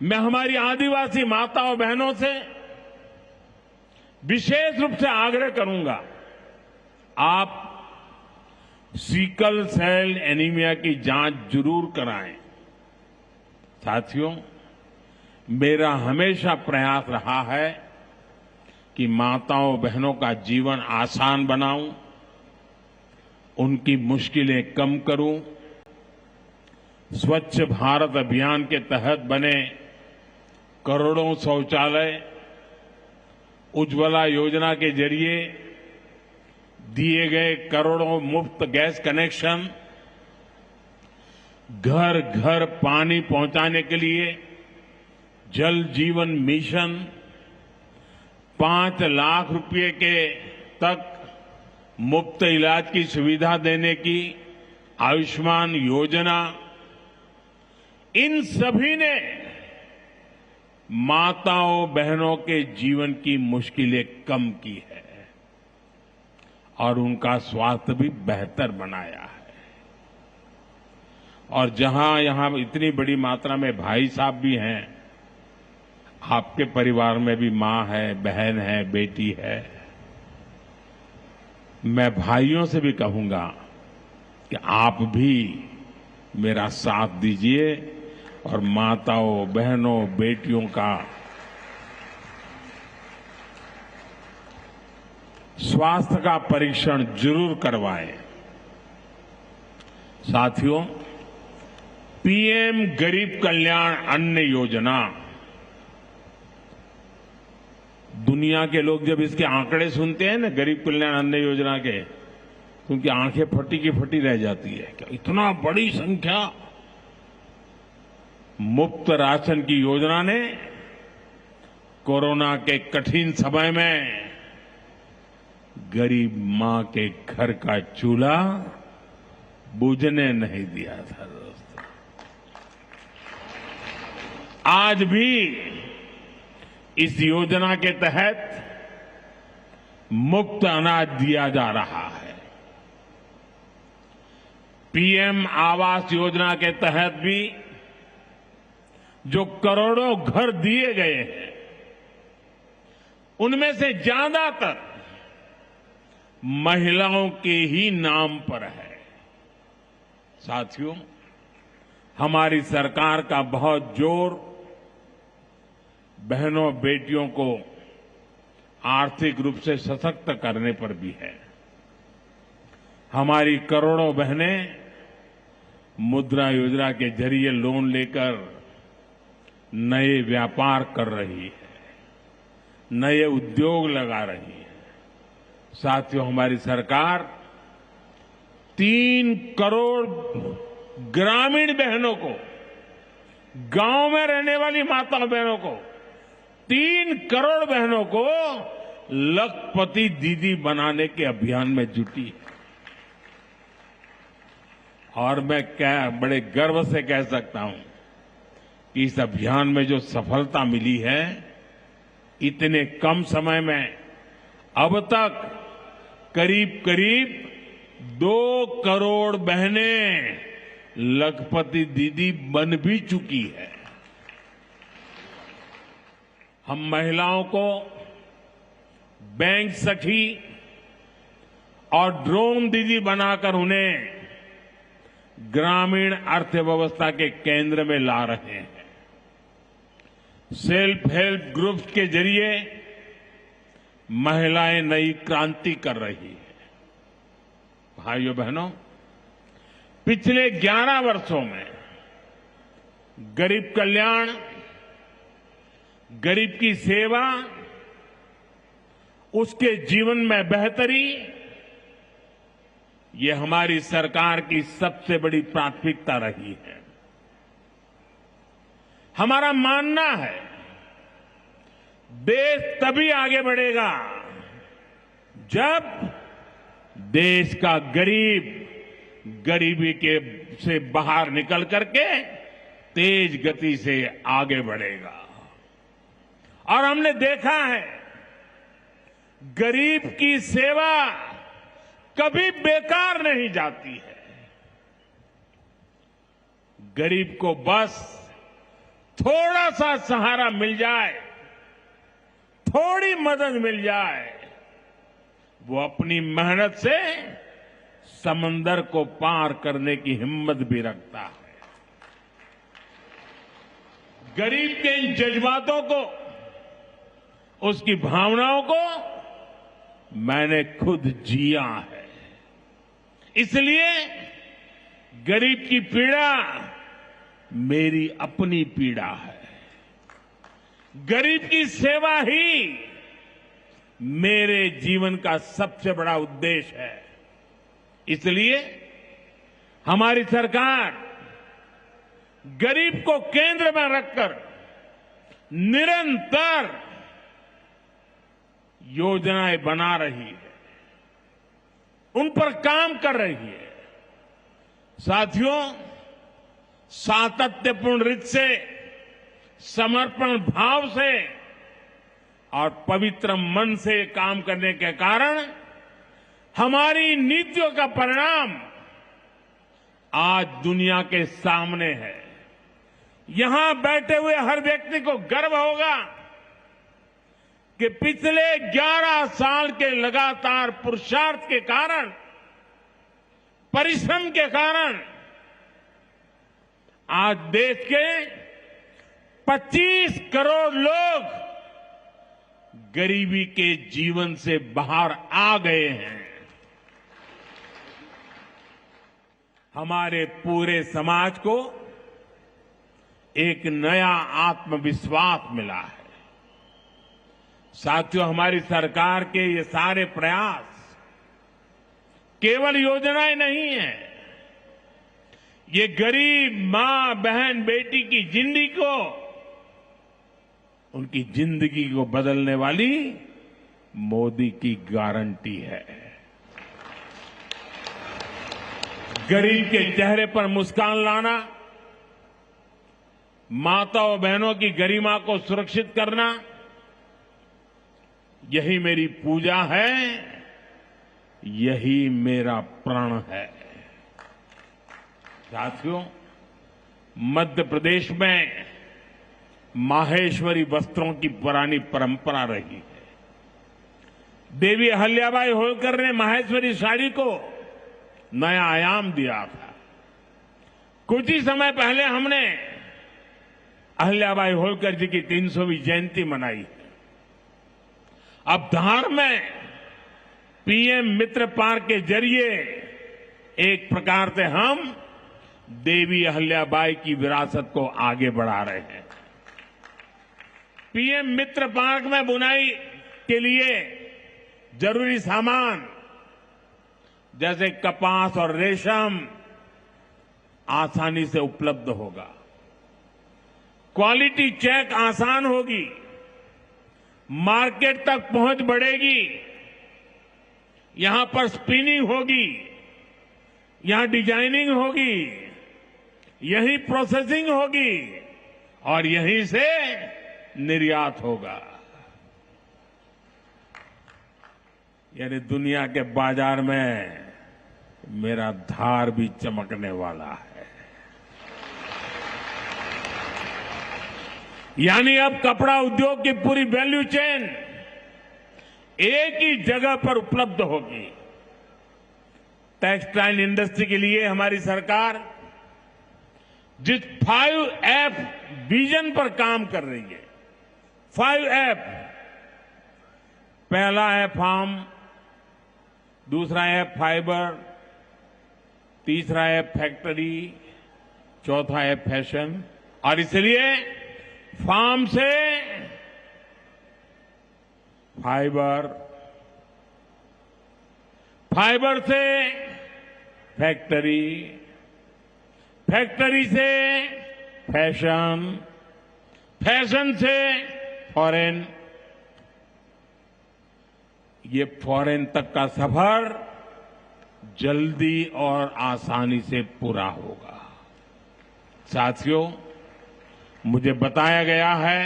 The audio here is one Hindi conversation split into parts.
मैं हमारी आदिवासी माताओं बहनों से विशेष रूप से आग्रह करूंगा, आप सिकल सेल एनीमिया की जांच जरूर कराएं। साथियों, मेरा हमेशा प्रयास रहा है कि माताओं बहनों का जीवन आसान बनाऊं, उनकी मुश्किलें कम करूं। स्वच्छ भारत अभियान के तहत बने करोड़ों शौचालय, उज्ज्वला योजना के जरिए दिए गए करोड़ों मुफ्त गैस कनेक्शन, घर घर पानी पहुंचाने के लिए जल जीवन मिशन, 5 लाख रुपए के तक मुफ्त इलाज की सुविधा देने की आयुष्मान योजना, इन सभी ने माताओं बहनों के जीवन की मुश्किलें कम की है और उनका स्वास्थ्य भी बेहतर बनाया है। और यहां इतनी बड़ी मात्रा में भाई साहब भी हैं, आपके परिवार में भी मां है, बहन है, बेटी है, मैं भाइयों से भी कहूंगा कि आप भी मेरा साथ दीजिए और माताओं बहनों बेटियों का स्वास्थ्य का परीक्षण जरूर करवाएं। साथियों, पीएम गरीब कल्याण अन्न योजना, दुनिया के लोग जब इसके आंकड़े सुनते हैं ना, गरीब कल्याण अन्न योजना के, तो उनकी आंखें फटी की फटी रह जाती है। क्या इतना बड़ी संख्या! मुफ्त राशन की योजना ने कोरोना के कठिन समय में गरीब मां के घर का चूल्हा बुझने नहीं दिया था। दोस्तों, आज भी इस योजना के तहत मुफ्त अनाज दिया जा रहा है। पीएम आवास योजना के तहत भी जो करोड़ों घर दिए गए हैं, उनमें से ज्यादातर महिलाओं के ही नाम पर है। साथियों, हमारी सरकार का बहुत जोर बहनों बेटियों को आर्थिक रूप से सशक्त करने पर भी है। हमारी करोड़ों बहनें मुद्रा योजना के जरिए लोन लेकर नए व्यापार कर रही है, नए उद्योग लगा रही है। साथियों, हमारी सरकार 3 करोड़ ग्रामीण बहनों को, गांव में रहने वाली माता बहनों को, 3 करोड़ बहनों को लखपति दीदी बनाने के अभियान में जुटी है। और मैं बड़े गर्व से कह सकता हूं कि इस अभियान में जो सफलता मिली है, इतने कम समय में अब तक करीब करीब 2 करोड़ बहनें लखपति दीदी बन भी चुकी है। हम महिलाओं को बैंक सखी और ड्रोन दीदी बनाकर उन्हें ग्रामीण अर्थव्यवस्था के केंद्र में ला रहे हैं। सेल्फ हेल्प ग्रुप्स के जरिए महिलाएं नई क्रांति कर रही है। भाइयों बहनों, पिछले 11 वर्षों में गरीब कल्याण, गरीब की सेवा, उसके जीवन में बेहतरी, ये हमारी सरकार की सबसे बड़ी प्राथमिकता रही है। हमारा मानना है, देश तभी आगे बढ़ेगा जब देश का गरीब गरीबी के से बाहर निकल करके तेज गति से आगे बढ़ेगा। और हमने देखा है, गरीब की सेवा कभी बेकार नहीं जाती है। गरीब को बस थोड़ा सा सहारा मिल जाए, थोड़ी मदद मिल जाए, वो अपनी मेहनत से समंदर को पार करने की हिम्मत भी रखता है। गरीब के इन जज्बातों को, उसकी भावनाओं को मैंने खुद जिया है। इसलिए गरीब की पीड़ा मेरी अपनी पीड़ा है। गरीब की सेवा ही मेरे जीवन का सबसे बड़ा उद्देश्य है। इसलिए हमारी सरकार गरीब को केंद्र में रखकर निरंतर योजनाएं बना रही है, उन पर काम कर रही है। साथियों, सातत्यपूर्ण रीत से, समर्पण भाव से और पवित्र मन से काम करने के कारण हमारी नीतियों का परिणाम आज दुनिया के सामने है। यहां बैठे हुए हर व्यक्ति को गर्व होगा कि पिछले 11 साल के लगातार पुरुषार्थ के कारण, परिश्रम के कारण आज देश के 25 करोड़ लोग गरीबी के जीवन से बाहर आ गए हैं। हमारे पूरे समाज को एक नया आत्मविश्वास मिला है। साथियों, हमारी सरकार के ये सारे प्रयास केवल योजनाएं नहीं है, ये गरीब मां, बहन, बेटी की जिंदगी को, उनकी जिंदगी को बदलने वाली मोदी की गारंटी है। गरीब के चेहरे पर मुस्कान लाना, माताओं बहनों की गरिमा को सुरक्षित करना, यही मेरी पूजा है, यही मेरा प्रण है। साथियों, मध्य प्रदेश में माहेश्वरी वस्त्रों की पुरानी परंपरा रही है। देवी अहिल्याबाई होलकर ने माहेश्वरी साड़ी को नया आयाम दिया था। कुछ ही समय पहले हमने अहिल्याबाई होलकर जी की 300वीं जयंती मनाई है। अब धार में पीएम मित्र पार्क के जरिए एक प्रकार से हम देवी अहिल्याबाई की विरासत को आगे बढ़ा रहे हैं। पीएम मित्र पार्क में बुनाई के लिए जरूरी सामान जैसे कपास और रेशम आसानी से उपलब्ध होगा। क्वालिटी चेक आसान होगी, मार्केट तक पहुंच बढ़ेगी, यहां पर स्पिनिंग होगी, यहां डिजाइनिंग होगी, यहीं प्रोसेसिंग होगी और यहीं से निर्यात होगा। यानी दुनिया के बाजार में मेरा धार भी चमकने वाला है। यानी अब कपड़ा उद्योग की पूरी वैल्यू चेन एक ही जगह पर उपलब्ध होगी। टेक्सटाइल इंडस्ट्री के लिए हमारी सरकार जिस 5F विजन पर काम कर रही है, 5F, पहला है फार्म, दूसरा है फाइबर, तीसरा है फैक्ट्री, चौथा है फैशन। और इसलिए फार्म से फाइबर, फाइबर से फैक्ट्री, फैक्ट्री से फैशन, फैशन से फॉरेन, ये फॉरेन तक का सफर जल्दी और आसानी से पूरा होगा। साथियों, मुझे बताया गया है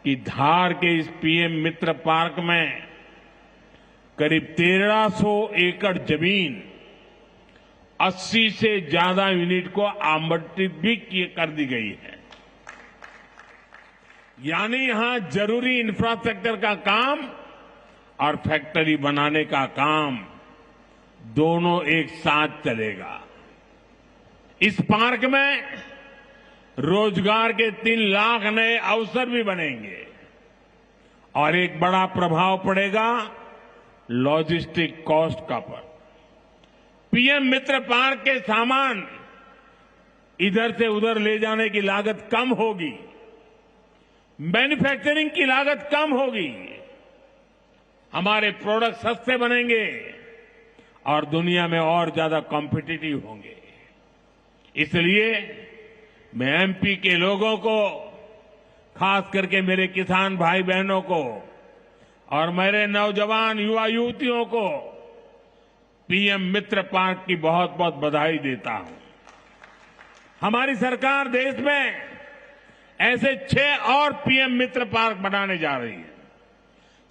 कि धार के इस पीएम मित्र पार्क में करीब 1300 एकड़ जमीन 80 से ज्यादा यूनिट को आवंटित भी कर दी गई है। यानी यहां जरूरी इंफ्रास्ट्रक्चर का काम और फैक्ट्री बनाने का काम दोनों एक साथ चलेगा। इस पार्क में रोजगार के 3 लाख नए अवसर भी बनेंगे और एक बड़ा प्रभाव पड़ेगा लॉजिस्टिक कॉस्ट का पर। पीएम मित्र पार्क के सामान इधर से उधर ले जाने की लागत कम होगी, मैन्युफैक्चरिंग की लागत कम होगी, हमारे प्रोडक्ट सस्ते बनेंगे और दुनिया में और ज्यादा कॉम्पिटिटिव होंगे। इसलिए मैं एमपी के लोगों को, खास करके मेरे किसान भाई बहनों को और मेरे नौजवान युवा युवतियों को पीएम मित्र पार्क की बहुत बहुत बधाई देता हूं। हमारी सरकार देश में ऐसे 6 और पीएम मित्र पार्क बनाने जा रही है।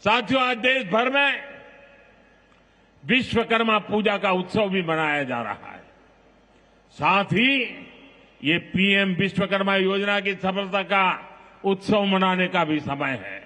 साथियों, आज देश भर में विश्वकर्मा पूजा का उत्सव भी मनाया जा रहा है। साथ ही ये पीएम विश्वकर्मा योजना की सफलता का उत्सव मनाने का भी समय है।